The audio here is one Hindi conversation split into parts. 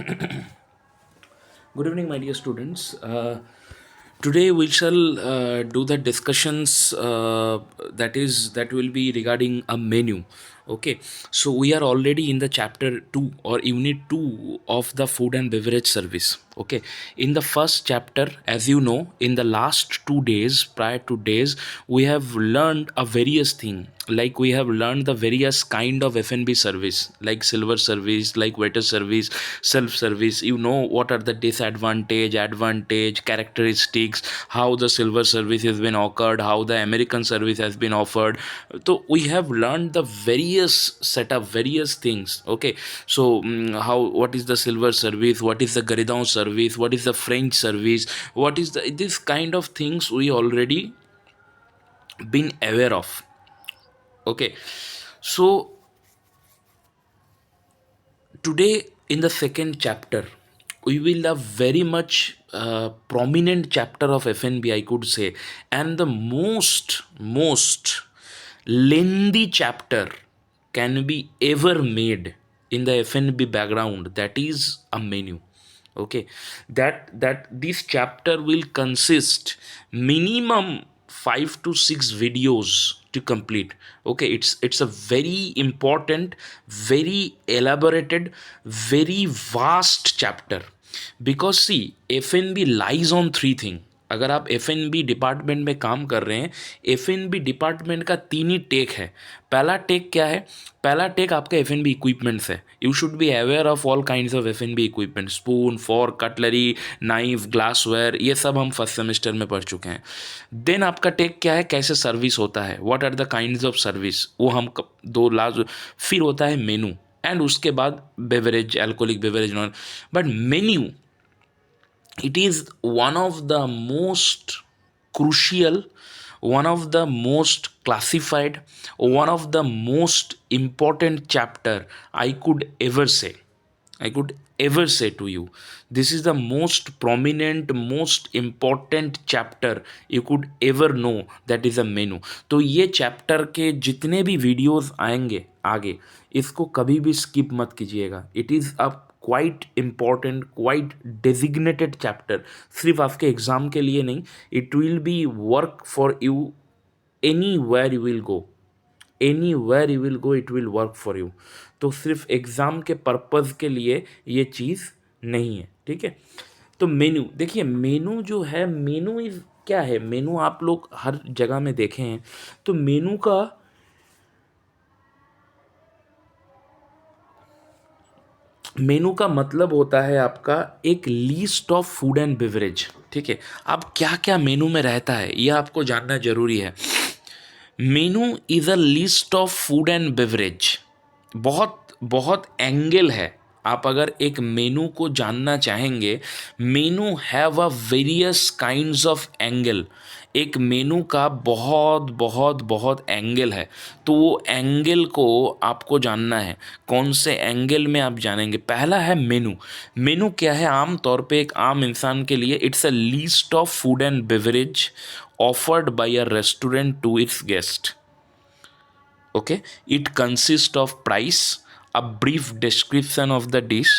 Good evening, my dear students. Today we shall do the discussions that will be regarding a menu. Okay, so we are already in the chapter 2 or unit 2 of the food and beverage service. Okay, in the first chapter, as you know, in the last 2 days, prior to days, we have learned a various thing. Like we have learned the various kind of F&B service, like silver service, like waiter service, self service. You know what are the disadvantage, advantage, characteristics, how the silver service has been occurred, how the American service has been offered. So we have learned the various setup, various things. Okay, so how, what is the silver service, what is the Garidon service, what is the French service, what is the, this kind of things we already been aware of. Okay, so today in the second chapter we will have very much prominent chapter of FNB, I could say, and the most lengthy chapter can be ever made in the FNB background, that is a menu. Okay, that this chapter will consist minimum 5 to 6 videos to complete. Okay, it's a very important, very elaborated, very vast chapter. Because see, FNB lies on three things. अगर आप एफ एन बी डिपार्टमेंट में काम कर रहे हैं, एफ एन बी डिपार्टमेंट का तीन ही टेक है. पहला टेक क्या है? पहला टेक आपका एफ एन बी इक्विपमेंट्स है. You should be aware of all kinds of F N B equipment, spoon, fork, cutlery, knife, glassware, ये सब हम फर्स्ट सेमेस्टर में पढ़ चुके हैं. देन आपका टेक क्या है? कैसे सर्विस होता है, what are the kinds of service, वो हम दो लास्ट. फिर होता है मेनू, एंड उसके बाद beverage, alcoholic beverage. But menu, it is one of the most crucial, one of the most classified, one of the most important chapter I could ever say. I could ever say to you, this is the most prominent, most important chapter you could ever know, that is a menu. तो ये चैप्टर के जितने भी वीडियोस आएंगे आगे, इसको कभी भी स्किप मत कीजिएगा. It is a quite important, quite designated chapter. सिर्फ आपके एग्ज़ाम के लिए नहीं, it will be work for you anywhere you will go, anywhere you will go it will work for you. तो सिर्फ एग्ज़ाम के पर्पज़ के लिए ये चीज़ नहीं है. ठीक है, तो मेनू देखिए, मेनू जो है, मेनू इज़ क्या है? मेनू आप लोग हर जगह में देखे हैं. तो मेनू का मतलब होता है आपका एक list of food and beverage. ठीक है, अब क्या क्या मेनू में रहता है यह आपको जानना जरूरी है. मेनू is a list of food and beverage. बहुत बहुत एंगल है. आप अगर एक मेनू को जानना चाहेंगे, मेनू have a various kinds of angle. एक मेनू का बहुत बहुत बहुत एंगल है. तो वो एंगल को आपको जानना है. कौन से एंगल में आप जानेंगे? पहला है मेनू. मेनू क्या है? आम तौर पे एक आम इंसान के लिए it's a list of food and beverage offered by a restaurant to its guest. Okay, it consists of price, a brief description of the dish,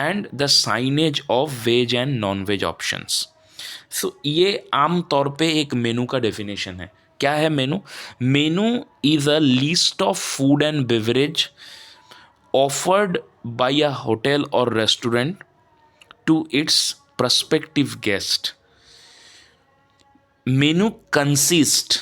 and the signage of veg and non-veg options. So ये आम तौर पे एक मेनू का डेफिनेशन है. क्या है मेनू? मेनू is a list of food and beverage offered by a hotel or restaurant to its prospective guest. Menu consist,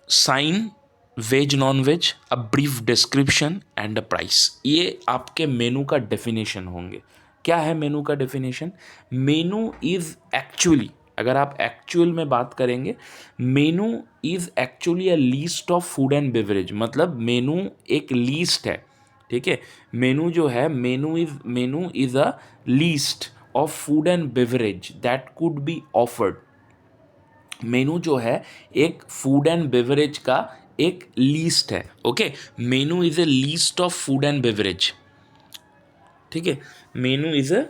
sign, veg non veg, a brief description and a price. ये आपके मेनू का डेफिनेशन होंगे. क्या है मेनू का डेफिनेशन? मेनू इज एक्चुअली, अगर आप एक्चुअल में बात करेंगे, मेनू is actually a list of food and beverage. मतलब मेनू एक लिस्ट है. ठीक है, मेनू जो है, menu is a list of food and beverage that could be offered. मेनू जो है एक फूड एंड बेवरेज का एक लिस्ट है. Okay, menu is a list of food and beverage. ठीक है, menu is a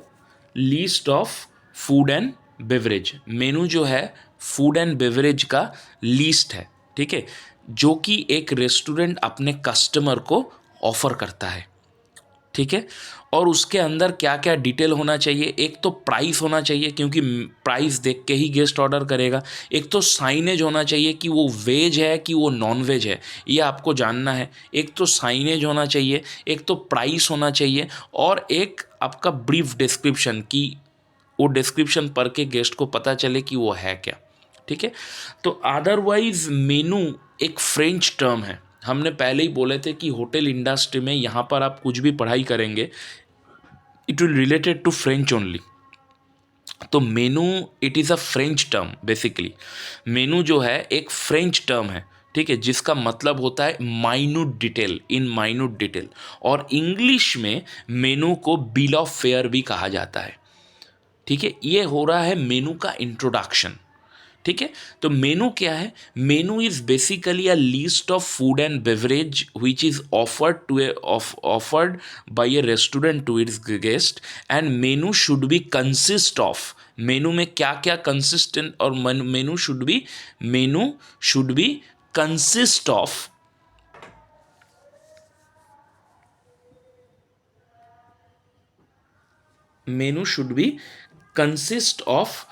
list of food and beverage. मेनू जो है फूड एंड बेवरेज का लिस्ट है. ठीक है, जो कि एक रेस्टोरेंट अपने कस्टमर को ऑफर करता है. ठीक है। और उसके अंदर क्या क्या डिटेल होना चाहिए, एक तो प्राइस होना चाहिए क्योंकि प्राइस देख के ही गेस्ट ऑर्डर करेगा। एक तो साइनेज होना चाहिए कि वो वेज है कि वो नॉन वेज है, ये आपको जानना है। एक तो साइनेज होना चाहिए, एक तो प्राइस होना चाहिए, और एक आपका ब्रीफ डिस्क्रिप्शन कि वो डिस्क्रिप्शन पढ़ के गेस्ट को पता चले कि वो है क्या। ठीक है। तो अदरवाइज मेनू एक फ्रेंच टर्म है। हमने पहले ही बोले थे कि होटल इंडस्ट्री में यहाँ पर आप कुछ भी पढ़ाई करेंगे, it will related to French only. तो menu it is a French term basically. Menu जो है एक फ्रेंच टर्म है, ठीक है, जिसका मतलब होता है minute detail, in minute detail. और इंग्लिश में मेनू को बिल ऑफ फेयर भी कहा जाता है। ठीक है, ये हो रहा है मेनू का इंट्रोडक्शन। ठीक है। तो मेनू क्या है? Menu is basically a list of food and beverage which is offered by a restaurant to its guest, and menu should be consist of, menu में क्या क्या कंसिस्टेंट, और menu should be consist of, menu should be consist of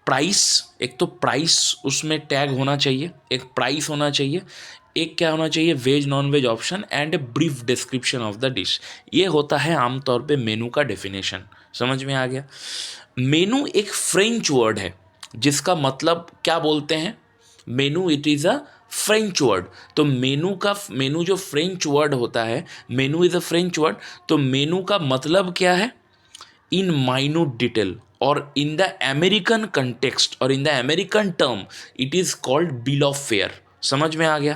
price. एक तो प्राइस उसमें टैग होना चाहिए, एक प्राइस होना चाहिए, एक क्या होना चाहिए, veg non veg option, and a brief description of the dish. ये होता है आमतौर पे मेनू का डेफिनेशन। समझ में आ गया? मेनू एक फ्रेंच वर्ड है जिसका मतलब क्या बोलते हैं, मेनू it is a French word. तो मेनू जो फ्रेंच वर्ड होता है, मेनू इज़ अ फ्रेंच वर्ड, तो मेनू का मतलब क्या है, in minute detail, or in the American context or in the American term it is called bill of fare। समझ में आ गया?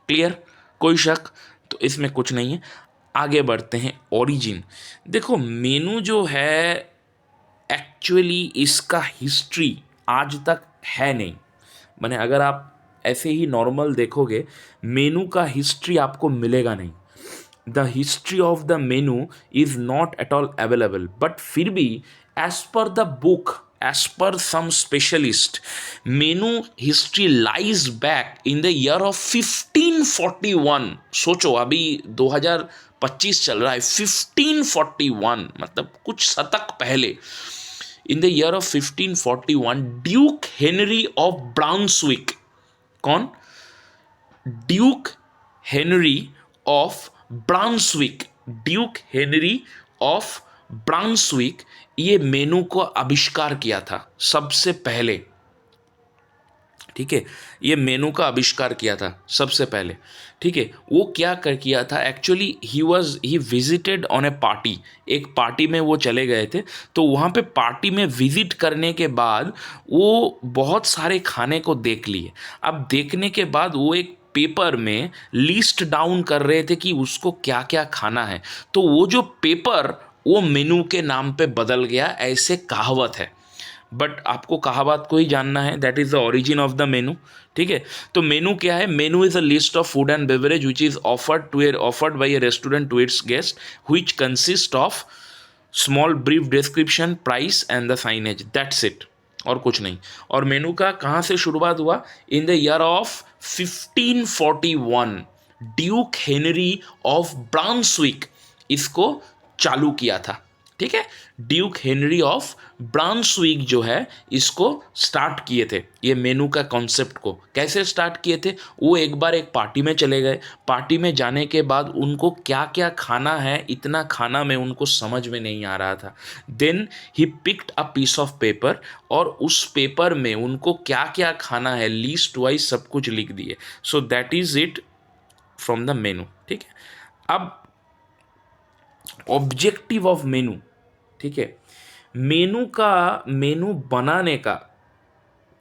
क्लियर? कोई शक? तो इसमें कुछ नहीं है। आगे बढ़ते हैं। ओरिजिन। देखो मेनू जो है एक्चुअली इसका हिस्ट्री आज तक है नहीं। माने अगर आप ऐसे ही नॉर्मल देखोगे, मेनू का हिस्ट्री आपको मिलेगा नहीं। The history of the menu is not at all available, but फिर भी as per the book, as per some specialist, menu history lies back in the year of 1541। सोचो अभी 2025 चल रहा है, 1541 मतलब कुछ शतक पहले। In the year of 1541 duke Henry of Brunswick, कौन? Duke Henry of Brunswick, duke Henry of Brunswick, ये मेनू को आविष्कार किया था सबसे पहले। ठीक है, ये मेनू का आविष्कार किया था सबसे पहले। ठीक है, वो क्या कर किया था actually, he visited on A party, एक पार्टी में वो चले गए थे। तो वहाँ पे पार्टी में विजिट करने के बाद वो बहुत सारे खाने को देख लिए। अब देखने के बाद वो एक पेपर में लिस्ट डाउन कर रहे थे कि उसको क्या क्या खाना है। तो वो जो पेपर वो मेनू के नाम पे बदल गया, ऐसे कहावत है। बट आपको कहावत को ही जानना है, that is the origin of the menu. ठीक है, तो मेनू क्या है? Menu is a list of food and beverage which is offered by a restaurant to its guest, which consist of small brief description, price and the signage, that's it, और कुछ नहीं। और मेनू का कहाँ से शुरुआत हुआ? In the year of 1541 duke Henry of Brunswick इसको चालू किया था। ठीक है, ड्यूक हेनरी ऑफ ब्राउन्सविक जो है इसको स्टार्ट किए थे, ये मेनू का कॉन्सेप्ट को। कैसे स्टार्ट किए थे? वो एक बार एक पार्टी में चले गए, पार्टी में जाने के बाद उनको क्या क्या खाना है, इतना खाना में उनको समझ में नहीं आ रहा था। Then he picked a piece of paper, और उस पेपर में उनको क्या क्या खाना है लिस्ट वाइज सब कुछ लिख दिए। So that is it from the menu. ठीक है, अब ऑब्जेक्टिव ऑफ मेनू। ठीक है, मेनू बनाने का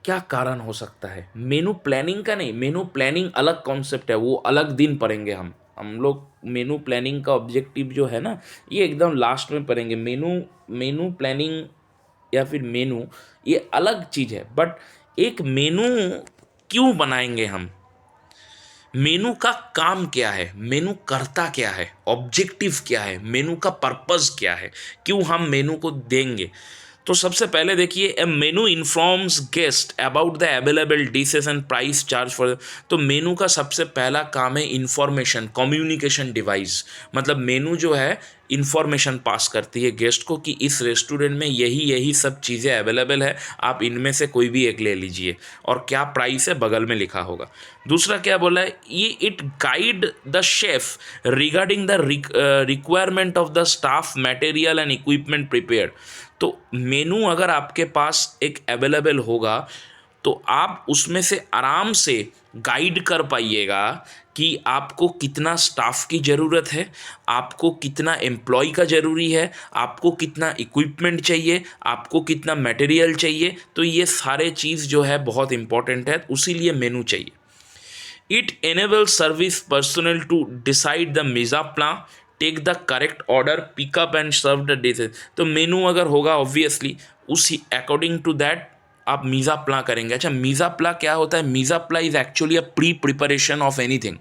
क्या कारण हो सकता है? मेनू प्लानिंग का नहीं, मेनू प्लानिंग अलग कॉन्सेप्ट है, वो अलग दिन पढ़ेंगे हम लोग। मेनू प्लानिंग का ऑब्जेक्टिव जो है ना, ये एकदम लास्ट में पढ़ेंगे। मेनू प्लानिंग या फिर मेनू ये अलग चीज़ है। बट एक मेनू क्यों बनाएंगे हम, मेनू का काम क्या है, मेनू करता क्या है, ऑब्जेक्टिव क्या है, मेनू का पर्पस क्या है, क्यों हम मेनू को देंगे? तो सबसे पहले देखिए, a menu informs guest about the available dishes and price charge for. तो मेनू का सबसे पहला काम है इंफॉर्मेशन, कम्युनिकेशन डिवाइस। मतलब मेनू जो है इंफॉर्मेशन पास करती है गेस्ट को कि इस रेस्टोरेंट में यही यही सब चीज़ें अवेलेबल है, आप इनमें से कोई भी एक ले लीजिए, और क्या प्राइस है बगल में लिखा होगा। दूसरा क्या बोला है, ये it guide the chef regarding the requirement of the staff, material and equipment prepare. तो मेनू अगर आपके पास एक अवेलेबल होगा तो आप उसमें से आराम से गाइड कर पाइएगा कि आपको कितना स्टाफ की ज़रूरत है, आपको कितना एम्प्लॉय का ज़रूरी है, आपको कितना इक्विपमेंट चाहिए, आपको कितना मटेरियल चाहिए। तो ये सारे चीज़ जो है बहुत इंपॉर्टेंट है, उसीलिए मेनू चाहिए। It enables service personnel to decide the mise en place, take the correct order, pickup and serve the dishes. तो मेनू अगर होगा ऑब्वियसली उसी अकॉर्डिंग टू दैट आप मीज़ा प्लान करेंगे। अच्छा, मीज़ा प्लान क्या होता है? मीज़ा plan is actually a pre preparation of anything.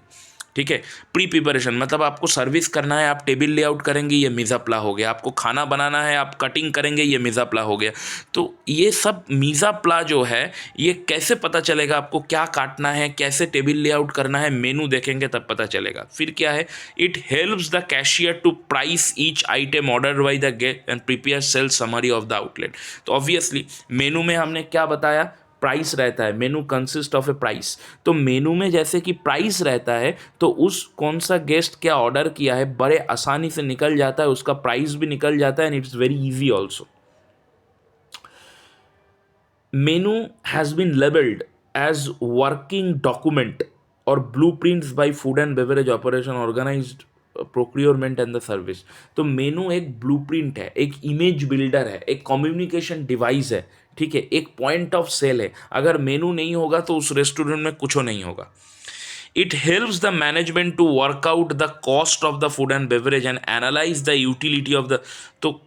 ठीक है, प्री प्रिपरेशन मतलब आपको सर्विस करना है, आप टेबल लेआउट करेंगे, ये मीज़ाप्ला हो गया। आपको खाना बनाना है, आप कटिंग करेंगे, ये मीज़ाप्ला हो गया। तो ये सब मीज़ाप्ला जो है, ये कैसे पता चलेगा आपको क्या काटना है, कैसे टेबल लेआउट करना है? मेनू देखेंगे तब पता चलेगा। फिर क्या है, it helps the cashier to price each item order by the guest and prepare sale summary of the outlet. तो ऑब्वियसली मेनू में हमने क्या बताया, प्राइस रहता है। Menu consist of a price. तो मेनू में जैसे कि प्राइस रहता है तो उस कौन सा गेस्ट क्या ऑर्डर किया है बड़े आसानी से निकल जाता है, उसका प्राइस भी निकल जाता है, and it's very easy also. Menu has been labelled as working document और blueprints by food and beverage operation organised procurement and the service. तो मेनू एक ब्लूप्रिंट है, एक इमेज बिल्डर है, एक कम्युनिकेशन डिवाइस है। ठीक है, एक पॉइंट ऑफ सेल है। अगर मेनू नहीं होगा तो उस रेस्टोरेंट में कुछ नहीं होगा। It helps the management to work out the cost of the food and beverage and analyse the utility of the. तो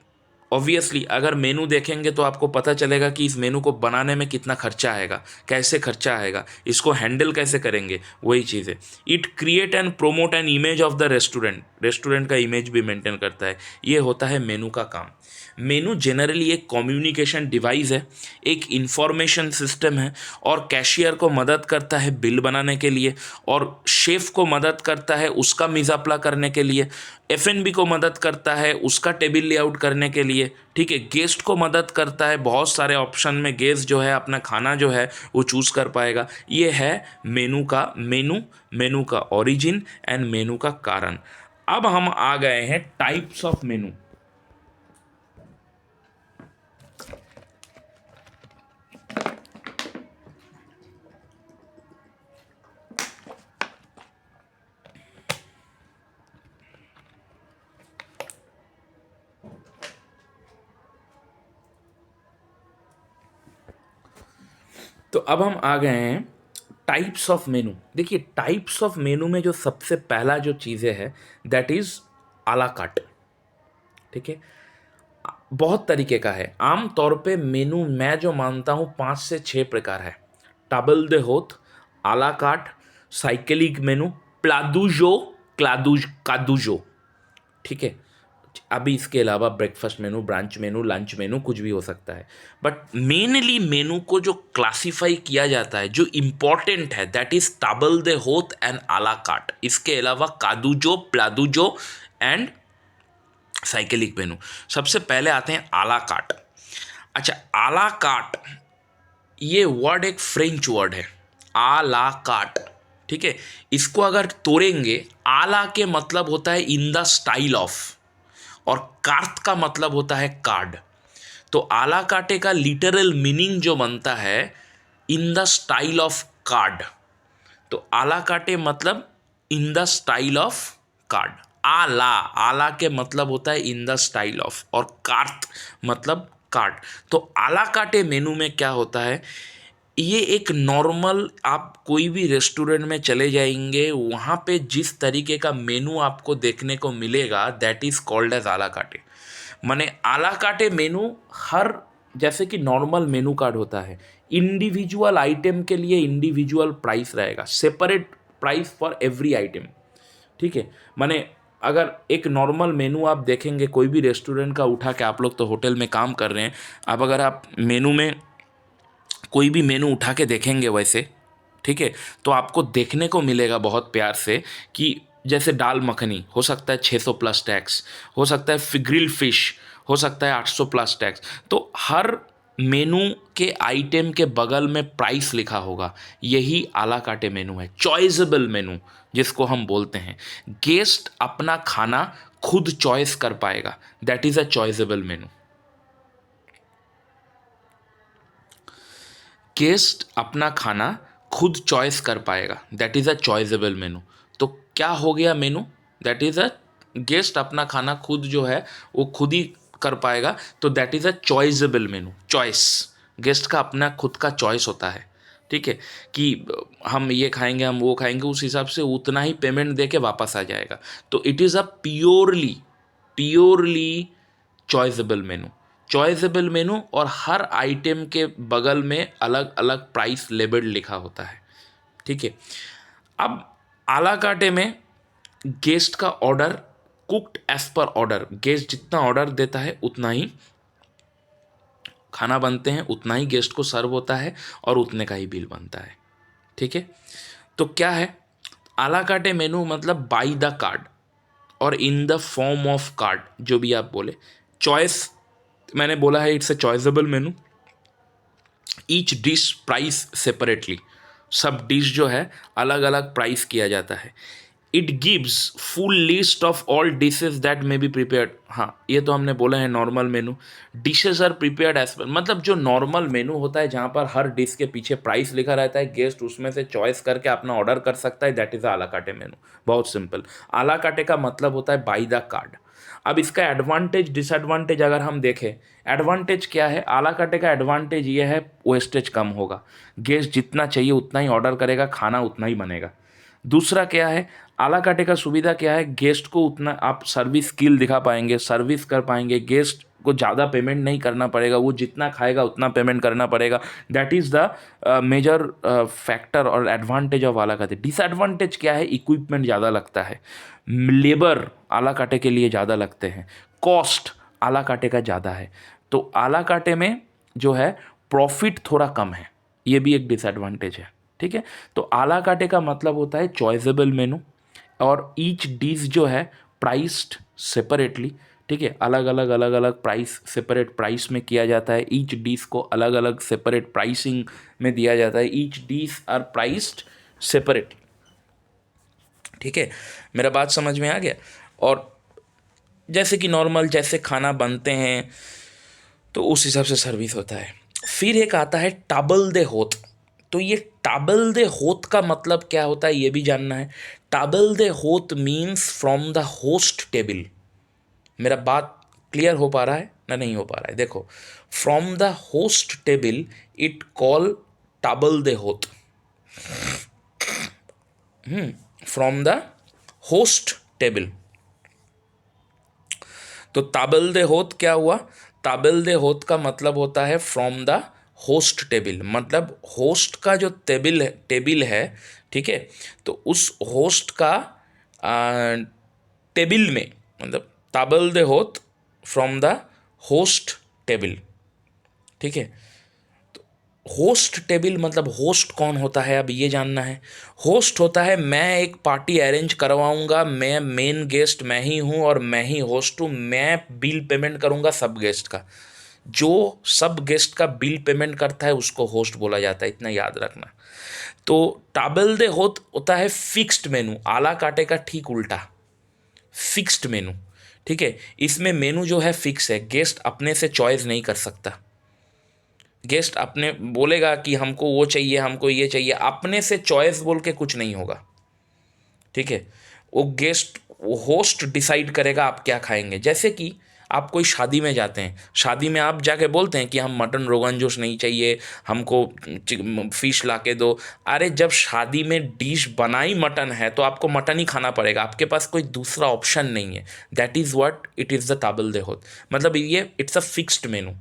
ऑब्वियसली अगर मेनू देखेंगे तो आपको पता चलेगा कि इस मेनू को बनाने में कितना खर्चा आएगा, कैसे खर्चा आएगा, इसको हैंडल कैसे करेंगे, वही चीज़ है। It create and promote an image of the restaurant, restaurant का इमेज भी मेंटेन करता है। ये होता है मेनू का काम। मेनू जनरली एक कम्युनिकेशन डिवाइस है, एक इंफॉर्मेशन सिस्टम है, और कैशियर को मदद करता है बिल बनाने के लिए, और शेफ को मदद करता है उसका मिज़ापला करने के लिए, एफएनबी को मदद करता है उसका टेबल लेआउट करने के लिए। ठीक है, गेस्ट को मदद करता है, बहुत सारे ऑप्शन में गेस्ट जो है अपना खाना जो है वो चूज़ कर पाएगा। ये है मेनू का ओरिजिन एंड मेनू का कारण। अब हम आ गए हैं टाइप्स ऑफ मेनू। तो अब हम आ गए हैं टाइप्स ऑफ मेनू। देखिए, टाइप्स ऑफ मेनू में जो सबसे पहला जो चीज़ें है दैट इज़ आला कार्ट। ठीक है, बहुत तरीके का है। आम तौर पे मेनू मैं जो मानता हूँ 5 से 6 प्रकार है। टाबल दे होत, आला कार्ट, साइकेलिक मेनू, प्लादुजो, कादुजो। ठीक है, अभी इसके अलावा ब्रेकफास्ट मेनू, ब्रांच मेनू, लंच मेनू कुछ भी हो सकता है। बट मेनली मेनू को जो क्लासिफाई किया जाता है, जो इम्पॉर्टेंट है, दैट इज टाबल दे होत एंड आला कार्ट। इसके अलावा कादुजो, प्लादुजो एंड साइकिलिक मेनू। सबसे पहले आते हैं आला कार्ट। अच्छा, आला कार्ट ये वर्ड एक फ्रेंच वर्ड है, आला कार्ट। ठीक है, इसको अगर तोड़ेंगे, आला के मतलब होता है इन द स्टाइल ऑफ, और कार्त का मतलब होता है कार्ड। तो आला काटे का लिटरल मीनिंग जो बनता है in the style of card. तो आला काटे मतलब in the style of card. आला आला के मतलब होता है इन द स्टाइल ऑफ, और कार्त मतलब कार्ड। तो आला काटे मेनू में क्या होता है, ये एक नॉर्मल, आप कोई भी रेस्टोरेंट में चले जाएंगे, वहाँ पे जिस तरीके का मेनू आपको देखने को मिलेगा दैट इज़ कॉल्ड एज आला काटे। माने आला काटे मेनू हर, जैसे कि नॉर्मल मेनू कार्ड होता है, इंडिविजुअल आइटम के लिए इंडिविजुअल प्राइस रहेगा, separate price for every item. ठीक है, माने अगर एक नॉर्मल मेनू आप देखेंगे कोई भी रेस्टोरेंट का उठा के, आप लोग तो होटल में काम कर रहे हैं, अब अगर आप मेनू में कोई भी मेनू उठा के देखेंगे वैसे, ठीक है, तो आपको देखने को मिलेगा बहुत प्यार से कि जैसे दाल मखनी हो सकता है 600 प्लस टैक्स, हो सकता है ग्रिल फिश हो सकता है 800 प्लस टैक्स। तो हर मेनू के आइटम के बगल में प्राइस लिखा होगा। यही आला काटे मेनू है, चॉइसेबल मेनू जिसको हम बोलते हैं। गेस्ट अपना खाना खुद चॉइस कर पाएगा, that is a choiceable menu. Guest अपना खाना खुद चॉइस कर पाएगा, दैट इज़ अ चॉइसेबल मेनू। तो क्या हो गया मेनू, दैट इज़ अ गेस्ट अपना खाना खुद जो है वो खुद ही कर पाएगा, तो that is a choiceable menu. Choice, guest का अपना खुद का चॉइस होता है, ठीक है, कि हम ये खाएंगे हम वो खाएंगे, उस हिसाब से उतना ही पेमेंट दे के वापस आ जाएगा। तो it is a purely purely choiceable menu. Choiceable menu और हर आइटम के बगल में अलग अलग प्राइस लेबल लिखा होता है, ठीक है। अब आला काटे में गेस्ट का order cooked as per order, guest जितना ऑर्डर देता है उतना ही खाना बनते हैं, उतना ही गेस्ट को सर्व होता है और उतने का ही बिल बनता है, ठीक है। तो क्या है आला काटे मेनू, मतलब बाई द कार्ड और in the form of card, जो भी आप बोले। चॉइस मैंने बोला है, it's a choiceable menu. Each dish price separately, सब डिश जो है अलग अलग प्राइस किया जाता है। It gives full list of all dishes that may be prepared. हाँ, ये तो हमने बोला है normal menu. Dishes are prepared as per, मतलब जो नॉर्मल मेनू होता है जहाँ पर हर डिश के पीछे प्राइस लिखा रहता है, गेस्ट उसमें से चॉइस करके अपना ऑर्डर कर सकता है, दैट इज़ आला काटे मेनू। बहुत सिंपल। आला काटे का मतलब होता है बाई द कार्ड। अब इसका एडवांटेज डिसएडवांटेज अगर हम देखें, एडवांटेज क्या है, आला काटे का एडवांटेज ये है वेस्टेज कम होगा, गेस्ट जितना चाहिए उतना ही ऑर्डर करेगा, खाना उतना ही बनेगा। दूसरा क्या है, आला काटे का सुविधा क्या है, गेस्ट को उतना आप सर्विस स्किल दिखा पाएंगे, सर्विस कर पाएंगे, गेस्ट को ज़्यादा पेमेंट नहीं करना पड़ेगा, वो जितना खाएगा उतना पेमेंट करना पड़ेगा। That is the major factor और advantage of a la carte. Disadvantage क्या है, इक्विपमेंट ज़्यादा लगता है, लेबर आला काटे के लिए ज़्यादा लगते हैं, कॉस्ट आला काटे का ज़्यादा है। तो आला काटे में जो है प्रॉफिट थोड़ा कम है, ये भी एक डिसएडवांटेज है, ठीक है। तो आला काटे का मतलब होता है चॉइसेबल मेनू और ईच डिश जो है प्राइस्ड सेपरेटली, ठीक है, अलग अलग प्राइस, सेपरेट प्राइस में किया जाता है। ईच डिश को अलग अलग सेपरेट प्राइसिंग में दिया जाता है। Each dish are priced separate, ठीक है। मेरा बात समझ में आ गया। और जैसे कि नॉर्मल जैसे खाना बनते हैं तो उस हिसाब से सर्विस होता है। फिर एक आता है टाबल दे होत। तो ये टाबल दे होत का मतलब क्या होता है ये भी जानना है। टाबल दे होत means from the host table. मेरा बात क्लियर हो पा रहा है ना, नहीं हो पा रहा है? देखो, from the host table it call टाबल दे होत। From the host table. तो ताबल दे होत क्या हुआ, ताबल दे होत का मतलब होता है फ्रॉम द होस्ट टेबल, मतलब होस्ट का जो टेबल है, ठीक है, तो उस होस्ट का टेबल में, मतलब ताबल दे होत फ्रॉम द होस्ट टेबल, ठीक है। होस्ट टेबल मतलब होस्ट कौन होता है, अब ये जानना है। होस्ट होता है मैं एक पार्टी अरेंज करवाऊंगा, मैं मेन गेस्ट मैं ही हूँ और मैं ही होस्ट हूँ, मैं बिल पेमेंट करूँगा सब गेस्ट का। जो सब गेस्ट का बिल पेमेंट करता है उसको होस्ट बोला जाता है, इतना याद रखना। तो टाबल दे होता है फिक्स्ड मेनू, आला काटे का ठीक उल्टा, फिक्स्ड मेनू, ठीक है। इसमें मेनू जो है फिक्स है, गेस्ट अपने से चॉइस नहीं कर सकता। गेस्ट अपने बोलेगा कि हमको वो चाहिए, हमको ये चाहिए, अपने से चॉइस बोल के कुछ नहीं होगा, ठीक है। वो होस्ट डिसाइड करेगा आप क्या खाएंगे। जैसे कि आप कोई शादी में जाते हैं, शादी में आप जाके बोलते हैं कि हम मटन रोगन जोश नहीं चाहिए, हमको फिश ला के दो। अरे जब शादी में डिश बनाई मटन है तो आपको मटन ही खाना पड़ेगा, आपके पास कोई दूसरा ऑप्शन नहीं है। That is what it is the ताबल दे होत, मतलब ये इट्स अ फिक्स्ड मेनू।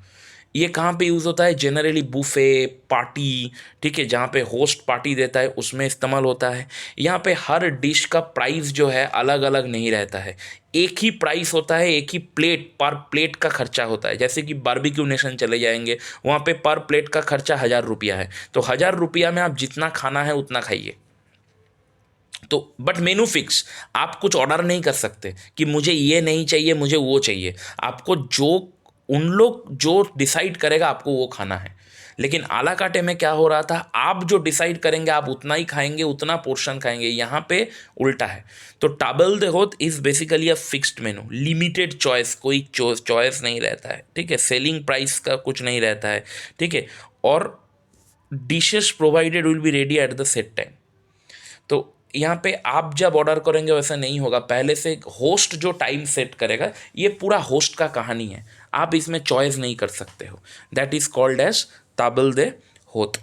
ये कहाँ पे यूज़ होता है? जनरली बुफे पार्टी, ठीक है, जहाँ पे होस्ट पार्टी देता है उसमें इस्तेमाल होता है। यहाँ पे हर डिश का प्राइस जो है अलग अलग नहीं रहता है, एक ही प्राइस होता है, एक ही प्लेट पर प्लेट का खर्चा होता है। जैसे कि बारबेक्यू नेशन चले जाएंगे, वहाँ पे पर प्लेट का खर्चा 1,000 रुपया है, तो 1,000 रुपया में आप जितना खाना है उतना खाइए। तो बट मेनू फिक्स, आप कुछ ऑर्डर नहीं कर सकते कि मुझे ये नहीं चाहिए, मुझे वो चाहिए। आपको जो उन लोग जो डिसाइड करेगा आपको वो खाना है। लेकिन आला काटे में क्या हो रहा था, आप जो डिसाइड करेंगे आप उतना ही खाएंगे, उतना पोर्शन खाएंगे। यहाँ पे उल्टा है। तो टाबल दे होत is basically a fixed menu, limited choice, कोई चॉइस नहीं रहता है, ठीक है। सेलिंग प्राइस का कुछ नहीं रहता है, ठीक है। और dishes provided will be ready at the set time. तो यहाँ पे आप जब ऑर्डर करेंगे वैसा नहीं होगा, पहले से होस्ट जो टाइम सेट करेगा, ये पूरा होस्ट का कहानी है, आप इसमें चॉइस नहीं कर सकते हो। दैट इज कॉल्ड एज ताबल दे होत।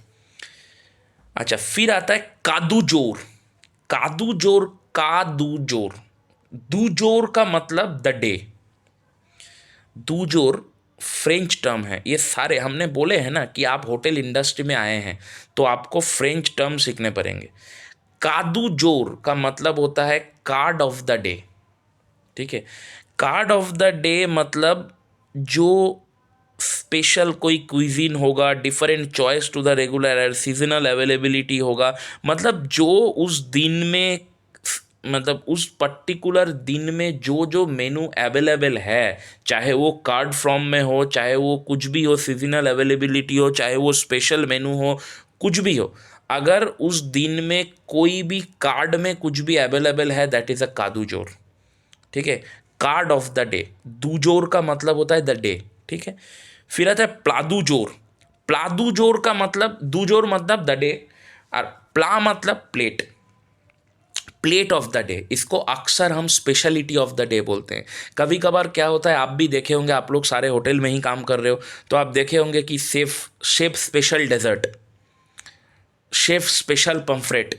अच्छा, फिर आता है कादू जोर। कादू जोर, कादू जोर, दूजोर का मतलब द डे। दूजोर फ्रेंच टर्म है। ये सारे हमने बोले हैं ना कि आप होटल इंडस्ट्री में आए हैं तो आपको फ्रेंच टर्म सीखने पड़ेंगे। कादू जोर का मतलब होता है कार्ड ऑफ द डे, ठीक है। कार्ड ऑफ द डे मतलब जो स्पेशल कोई क्विजीन होगा, different choice to the regular, seasonal availability होगा, मतलब जो उस दिन में, मतलब उस पर्टिकुलर दिन में जो जो मेनू अवेलेबल है, चाहे वो कार्ड फॉर्म में हो, चाहे वो कुछ भी हो, सीजनल अवेलेबिलिटी हो, चाहे वो स्पेशल मेनू हो, कुछ भी हो, अगर उस दिन में कोई भी कार्ड में कुछ भी अवेलेबल है, दैट इज़ अ कादू जोर, ठीक है। कार्ड ऑफ द डे, दूजोर का मतलब होता है द डे, ठीक है। फिर आता है प्लादू जोर। प्लादू जोर का मतलब, दूजोर मतलब द डे, और प्ला मतलब plate, plate of the day. इसको अक्सर हम स्पेशलिटी ऑफ द डे बोलते हैं। कभी कभार क्या होता है, आप भी देखे होंगे, आप लोग सारे होटल में ही काम कर रहे हो, तो आप देखे होंगे कि chef special dessert, chef special pomfret,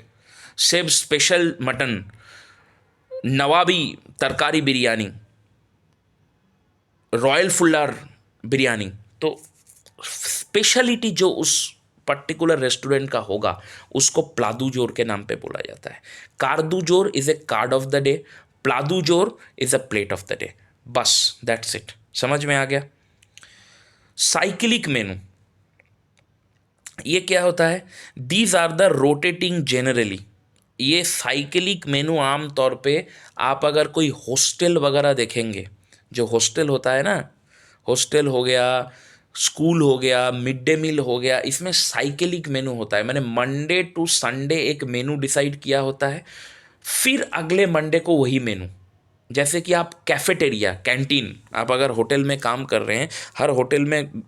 chef special mutton, नवाबी तरकारी बिरयानी, रॉयल फुल्लर बिरयानी। तो स्पेशलिटी जो उस पर्टिकुलर रेस्टोरेंट का होगा उसको प्लादू जोर के नाम पे बोला जाता है। कार्दू जोर is a card of the day, प्लादू जोर is a plate of the day. बस दैट्स इट, समझ में आ गया। साइक्लिक मेनू, ये क्या होता है? These are the rotating generally. ये साइकिलिक मेनू आम तौर पे आप अगर कोई हॉस्टल वगैरह देखेंगे, जो हॉस्टल होता है ना, हॉस्टल हो गया, स्कूल हो गया, मिड डे मील हो गया, इसमें साइकिलिक मेनू होता है। मैंने मंडे टू संडे एक मेनू डिसाइड किया होता है, फिर अगले मंडे को वही मेनू। जैसे कि आप कैफेटेरिया, कैंटीन, आप अगर होटल में काम कर रहे हैं, हर होटल में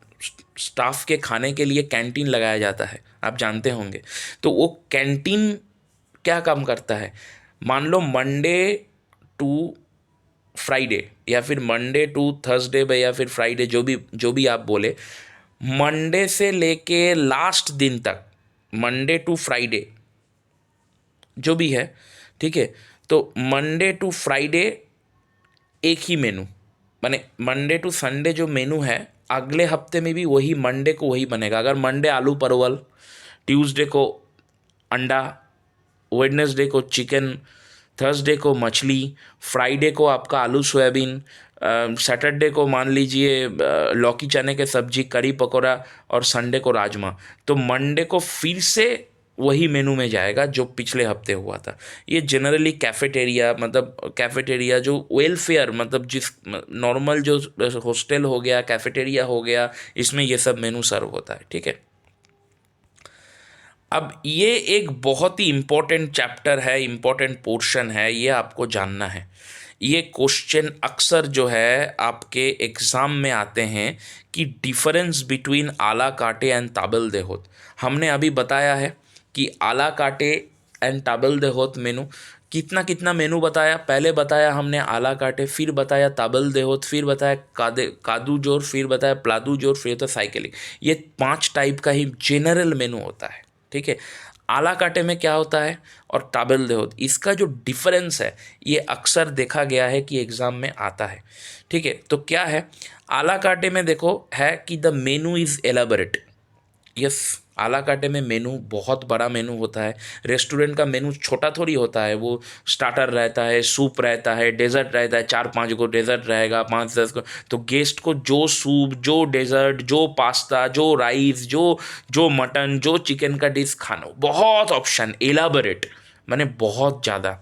स्टाफ के खाने के लिए कैंटीन लगाया जाता है, आप जानते होंगे। तो वो कैंटीन क्या काम करता है? मान लो मंडे टू फ्राइडे, या फिर मंडे टू थर्सडे या फिर फ्राइडे, जो भी आप बोले, मंडे से लेके लास्ट दिन तक, मंडे टू फ्राइडे जो भी है, ठीक है। तो मंडे टू फ्राइडे एक ही मेनू, माने मंडे टू संडे जो मेनू है, अगले हफ्ते में भी वही मंडे को वही बनेगा। अगर मंडे आलू परवल, ट्यूसडे को अंडा, वेडनेसडे को चिकन, थर्सडे को मछली, फ्राइडे को आपका आलू सोयाबीन, सैटरडे को मान लीजिए लौकी चने के सब्जी, करी पकौड़ा, और संडे को राजमा। तो मंडे को फिर से वही मेनू में जाएगा जो पिछले हफ्ते हुआ था। ये जनरली कैफेटेरिया, मतलब कैफेटेरिया जो वेलफेयर, मतलब जिस नॉर्मल जो हॉस्टल हो गया, कैफेटेरिया हो गया, इसमें ये सब मेनू सर्व होता है, ठीक है। अब ये एक बहुत ही इम्पोर्टेंट चैप्टर है, इम्पोर्टेंट पोर्शन है, ये आपको जानना है। ये क्वेश्चन अक्सर जो है आपके एग्ज़ाम में आते हैं कि डिफरेंस बिटवीन आला काटे एंड ताबल देहोत। हमने अभी बताया है कि आला काटे एंड ताबल देहोत मेनू, कितना कितना मेनू बताया। पहले बताया हमने आला काटे, फिर बताया ताबल देहोत, फिर बताया कादू जोर, फिर बताया प्लादू जोर, फिर तो साइकिलिंग। ये 5 टाइप का ही जनरल मेनू होता है, ठीक है। आला काटे में क्या होता है और ताबेल दे होत, इसका जो डिफरेंस है ये अक्सर देखा गया है कि एग्ज़ाम में आता है। ठीक है, तो क्या है, आला काटे में देखो है कि the menu is elaborate. Yes, आला काटे में मेनू बहुत बड़ा मेनू होता है। रेस्टोरेंट का मेनू छोटा थोड़ी होता है, वो स्टार्टर रहता है, सूप रहता है, डेजर्ट रहता है, 4-5 को डेजर्ट रहेगा, 5-10 को। तो गेस्ट को जो सूप, जो डेजर्ट, जो पास्ता, जो राइस, जो जो मटन, जो चिकन का डिश खाना, बहुत ऑप्शन, एलाबरेट माने बहुत ज़्यादा।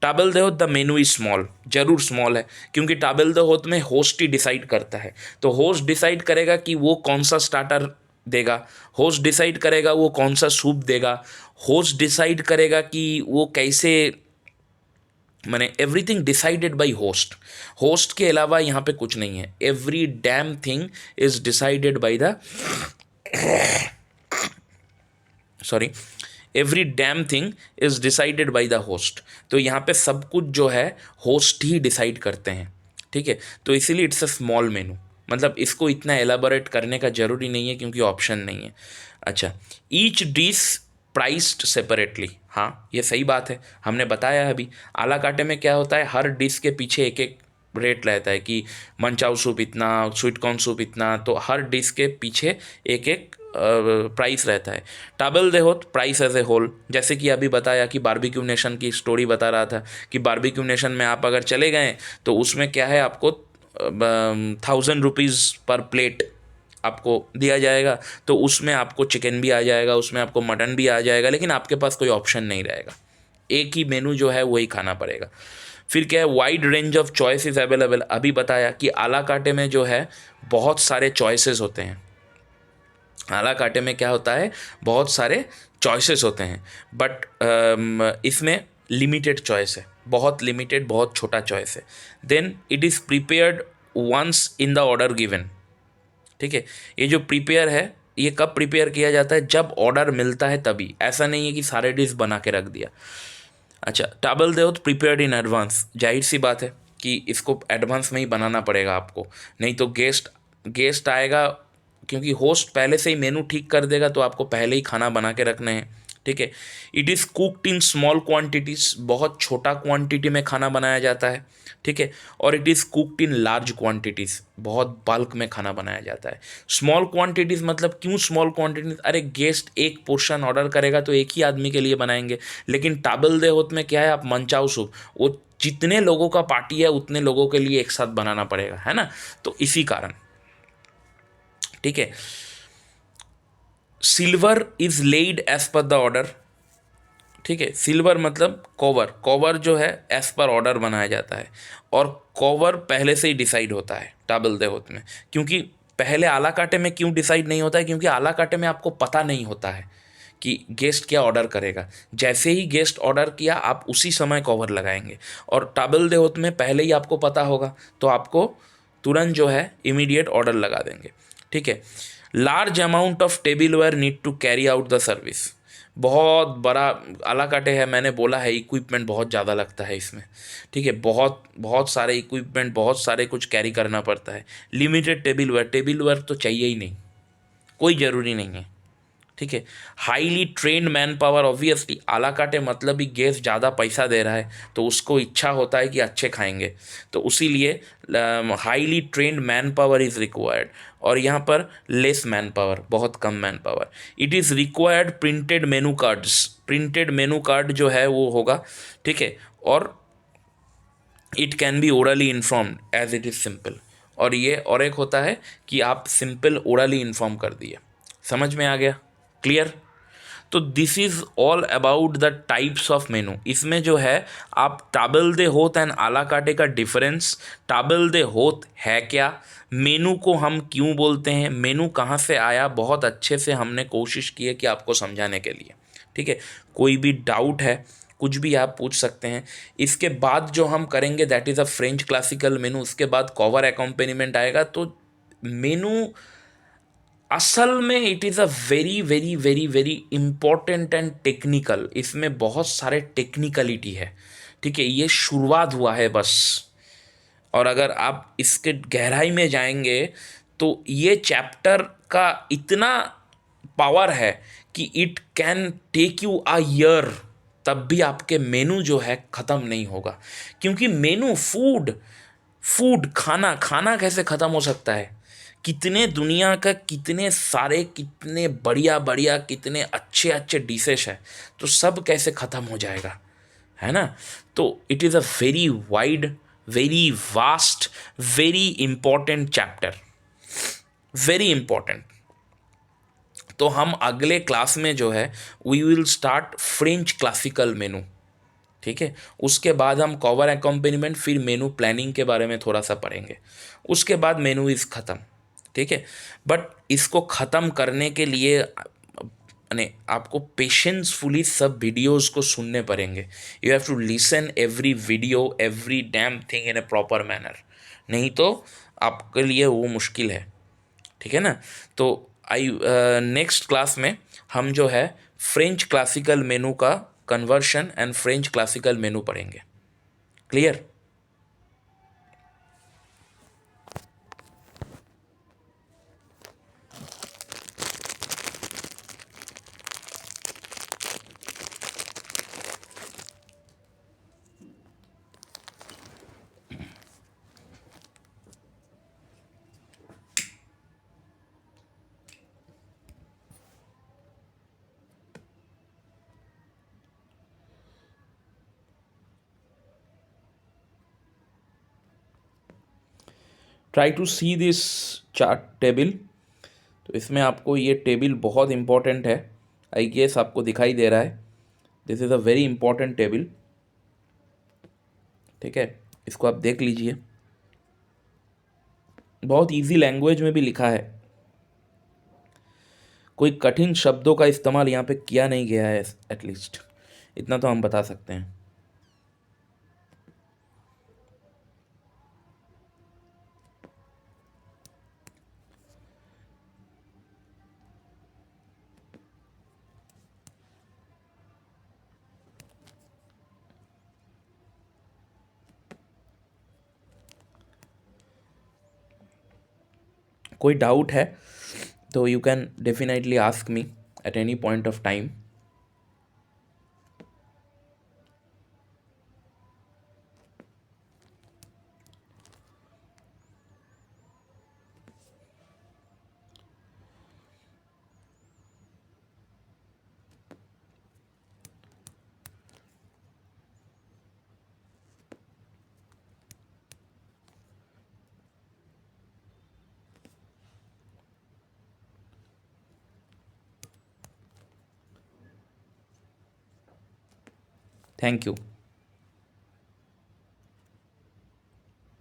टाबल दे होत द मेनू इज स्मॉल, जरूर स्मॉल है, क्योंकि टाबल दे होत में होस्ट ही डिसाइड करता है। तो होस्ट डिसाइड करेगा कि वो कौन सा स्टार्टर देगा, होस्ट डिसाइड करेगा वो कौन सा सूप देगा, होस्ट डिसाइड करेगा कि वो कैसे, माने everything decided by host. Host के अलावा यहाँ पे कुछ नहीं है, every damn thing is decided by the, sorry, every damn thing is decided by the host. तो यहाँ पे सब कुछ जो है होस्ट ही डिसाइड करते हैं। ठीक है, तो इसीलिए इट्स अ स्मॉल मेनू, मतलब इसको इतना एलाबोरेट करने का ज़रूरी नहीं है क्योंकि ऑप्शन नहीं है। अच्छा, ईच डिश प्राइस्ड सेपरेटली, हाँ ये सही बात है, हमने बताया अभी। आला काटे में क्या होता है, हर डिश के पीछे एक एक रेट रहता है कि मंचाऊ सूप इतना, स्वीट कॉर्न सूप इतना, तो हर डिश के पीछे एक एक प्राइस रहता है। टाबल दे होत प्राइस एज ए होल, जैसे कि अभी बताया कि बारबेक्यू नेशन की स्टोरी बता रहा था कि बारबेक्यू नेशन में आप अगर चले गए तो उसमें क्या है, आपको 1,000 रुपीज़ पर प्लेट आपको दिया जाएगा। तो उसमें आपको चिकन भी आ जाएगा, उसमें आपको मटन भी आ जाएगा, लेकिन आपके पास कोई ऑप्शन नहीं रहेगा, एक ही मेनू जो है वही खाना पड़ेगा। फिर क्या है, wide range of choices available, अभी बताया कि आला काटे में जो है बहुत सारे चॉइसेस होते हैं। आला काटे में क्या होता है, बहुत सारे चॉइसेस होते हैं, बट इसमें लिमिटेड चॉइस है, बहुत लिमिटेड, बहुत छोटा चॉइस है। Then it is prepared once in the order given. ठीक है, ये जो प्रिपेयर है ये कब प्रिपेयर किया जाता है, जब ऑर्डर मिलता है तभी, ऐसा नहीं है कि सारे डिश बना के रख दिया। अच्छा, table they prepared in advance, जाहिर सी बात है कि इसको एडवांस में ही बनाना पड़ेगा आपको, नहीं तो गेस्ट गेस्ट आएगा, क्योंकि होस्ट पहले से ही मेनू ठीक कर देगा, तो आपको पहले ही खाना बना के रखने हैं। ठीक है, it is cooked in small quantities, बहुत छोटा क्वांटिटी में खाना बनाया जाता है। ठीक है, और it is cooked in large quantities, बहुत बल्क में खाना बनाया जाता है। स्मॉल क्वांटिटीज़ मतलब क्यों स्मॉल क्वांटिटीज़, अरे गेस्ट एक पोर्शन ऑर्डर करेगा तो एक ही आदमी के लिए बनाएंगे, लेकिन टाबल दे होत में क्या है, आप मंचाओ सूप, वो जितने लोगों का पार्टी है उतने लोगों के लिए एक साथ बनाना पड़ेगा, है ना, तो इसी कारण। ठीक है, silver is laid as per the order. ठीक है, सिल्वर मतलब कवर, कवर जो है एज पर ऑर्डर बनाया जाता है, और कवर पहले से ही डिसाइड होता है टाबल दे होत में। क्योंकि पहले आला काटे में क्यों डिसाइड नहीं होता है, क्योंकि आला काटे में आपको पता नहीं होता है कि गेस्ट क्या ऑर्डर करेगा, जैसे ही गेस्ट ऑर्डर किया आप उसी समय कवर लगाएंगे। और टाबल दे होत में पहले ही आपको पता होगा, तो आपको तुरंत जो है इमीडिएट ऑर्डर लगा देंगे। ठीक है, large amount of tableware need to carry out the service, बहुत बड़ा आला काटे है, मैंने बोला है इक्विपमेंट बहुत ज़्यादा लगता है इसमें। ठीक है, बहुत बहुत सारे इक्विपमेंट, बहुत सारे कुछ कैरी करना पड़ता है। लिमिटेड टेबलवेयर, टेबलवेयर तो चाहिए ही नहीं, कोई ज़रूरी नहीं है। ठीक है, highly trained man power, obviously आला काटे मतलब ही गेस्ट ज़्यादा पैसा दे रहा है तो उसको इच्छा होता है कि अच्छे खाएंगे, तो उसी लिए highly trained manpower is required. और यहाँ पर लेस मैन पावर, बहुत कम manpower. It is required printed menu cards, printed menu card जो है वो होगा। ठीक है, और it can be orally informed as it is simple, और ये और एक होता है कि आप सिंपल ओरली इन्फॉर्म कर दिए। समझ में आ गया, क्लियर? तो this is all about the types of मेनू। इसमें जो है आप टाबल दे होत एंड आला काटे का डिफरेंस, टाबल दे होत है क्या, मेनू को हम क्यों बोलते हैं, मेनू कहाँ से आया, बहुत अच्छे से हमने कोशिश की है कि आपको समझाने के लिए। ठीक है, कोई भी डाउट है कुछ भी आप पूछ सकते हैं। इसके बाद जो हम करेंगे that is a French classical मेनू, उसके बाद कवर एकम्पेनिमेंट आएगा। तो मेनू असल में it is a very very very very important and technical, इसमें बहुत सारे टेक्निकलिटी है। ठीक है, ये शुरुआत हुआ है बस, और अगर आप इसके गहराई में जाएंगे तो ये चैप्टर का इतना पावर है कि it can take you a year, तब भी आपके मेनू जो है ख़त्म नहीं होगा। क्योंकि मेनू, फूड, फूड, खाना, खाना कैसे ख़त्म हो सकता है? कितने दुनिया का, कितने सारे, कितने बढ़िया बढ़िया, कितने अच्छे अच्छे डिशेस है, तो सब कैसे ख़त्म हो जाएगा, है ना? तो it is a very wide, very vast, very important chapter, very important. तो हम अगले क्लास में जो है, we will start French classical menu, ठीक है? उसके बाद हम कवर एकम्पेनिमेंट, फिर मेनू प्लानिंग के बारे में थोड़ा सा पढ़ेंगे। उसके बाद मेनू इज़ ख़त्म, ठीक है? बट इसको ख़त्म करने के लिए यानी आपको पेशेंसफुली सब वीडियोस को सुनने पड़ेंगे। You have to listen every video, every damn thing in a proper manner, नहीं तो आपके लिए वो मुश्किल है, ठीक है ना? तो आई नेक्स्ट क्लास में हम जो है फ्रेंच क्लासिकल मेनू का conversion and French classical menu पढ़ेंगे। Clear? Try to see this chart table. तो इसमें आपको ये टेबल बहुत इंपॉर्टेंट है, आई गेस आपको दिखाई दे रहा है। This is a very important table, ठीक है? इसको आप देख लीजिए, बहुत इजी लैंग्वेज में भी लिखा है, कोई कठिन शब्दों का इस्तेमाल यहाँ पे किया नहीं गया है, एटलीस्ट इतना तो हम बता सकते हैं। कोई डाउट है तो you can definitely ask me at any point of time. Thank you.